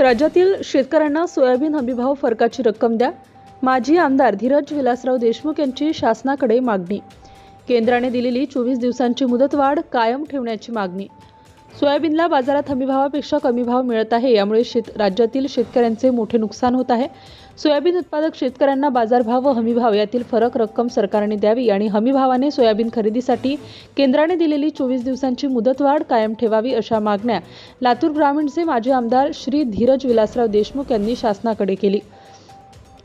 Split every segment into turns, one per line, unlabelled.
राज्यातील शेतकऱ्यांना सोयाबीन हमीभाव फरकाची रक्कम द्या. माजी आमदार धीरज विलासराव देशमुख यांची शासनाकडे मागणी. केंद्राने दिलेली 24 दिवसांची मुदतवाढ कायम ठेवण्याची मागणी. सोयाबीनला बाजारात हमीभावापेक्षा कमी भाव मिळत आहे, यामुळे राज्यातील शेतकऱ्यांचे मोठे नुकसान होत आहे. सोयाबीन उत्पादक शेतकऱ्यांना बाजारभाव व हमीभाव यातील फरक रक्कम सरकारने द्यावी आणि हमीभावाने सोयाबीन खरेदीसाठी केंद्राने दिलेली 24 दिवसांची मुदतवाढ कायम ठेवावी, अशा मागण्या लातूर ग्रामीणचे माजी आमदार श्री धीरज विलासराव देशमुख यांनी शासनाकडे केली.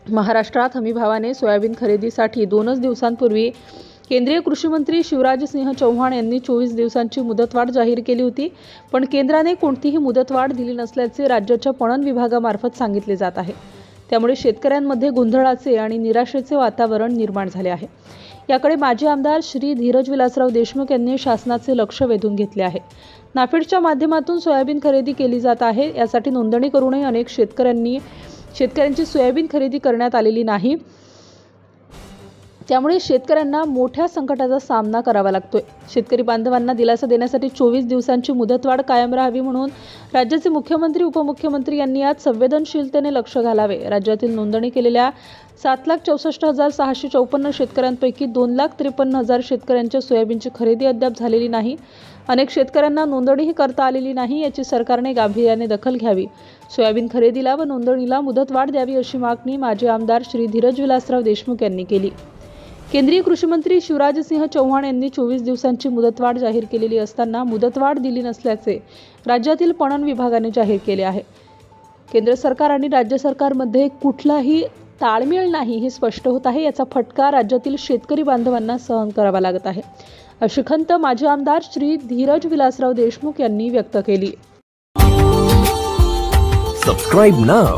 महाराष्ट्रात हमीभावाने सोयाबीन खरेदीसाठी 2 दिवसांपूर्वी केंद्रीय कृषी मंत्री शिवराज सिंह चौहान यांनी 24 दिवसांची मुदतवाढ जाहीर केली होती, पण केंद्राने कोणतीही मुदतवाढ दिली नसल्याचे राज्याच्या पणन विभागामार्फत सांगितले जात आहे. त्यामुळे शेतकऱ्यांमध्ये गोंधळाचे आणि निराशेचे वातावरण निर्माण झाले आहे. याकडे माजी आमदार श्री धीरज विलासराव देशमुख यांनी शासनाचे लक्ष वेधून घेतले आहे. नाफेडच्या माध्यमातून सोयाबीन खरेदी केली जात आहे. यासाठी नोंदणी करूनही अनेक शेतकऱ्यांची सोयाबीन खरेदी करण्यात आलेली नाही. त्यामुळे शेतकऱ्यांना मोठ्या संकटाचा सामना करावा लागतोय. शेतकरी बांधवांना दिलासा देण्यासाठी 24 दिवसांची मुदतवाढ कायम राहावी म्हणून राज्याचे मुख्यमंत्री उपमुख्यमंत्री यांनी आज संवेदनशीलतेने लक्ष घालावे. राज्यातील नोंदणी केलेल्या 7,64,654 शेतकऱ्यांपैकी 2,53,000 शेतकऱ्यांच्या सोयाबीनची खरेदी अद्याप झालेली नाही. अनेक शेतकऱ्यांना नोंदणीही करता आलेली नाही. याची सरकारने गांभीर्याने दखल घ्यावी. सोयाबीन खरेदीला व नोंदणीला मुदतवाढ द्यावी, अशी मागणी माजी आमदार श्री धीरज विलासराव देशमुख यांनी केली. केंद्रीय कृषी मंत्री शिवराज सिंह चौहान यांनी 24 दिवसांची मुदतवाढ जाहीर केलेली असताना मुदतवाढ दिली नसल्याचे राज्यातील पणन विभागाने जाहीर केले आहे. केंद्र सरकार आणि राज्य सरकारमध्ये कुठलाही ताळमेळ नाही हे स्पष्ट होत आहे. याचा फटका राज्यातील शेतकरी बांधवांना सहन करावा लागत आहे, अशी खंत माजी आमदार श्री धीरज विलासराव देशमुख यांनी व्यक्त केली.
Subscribe now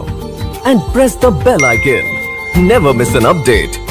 and press the bell icon. Never miss an update.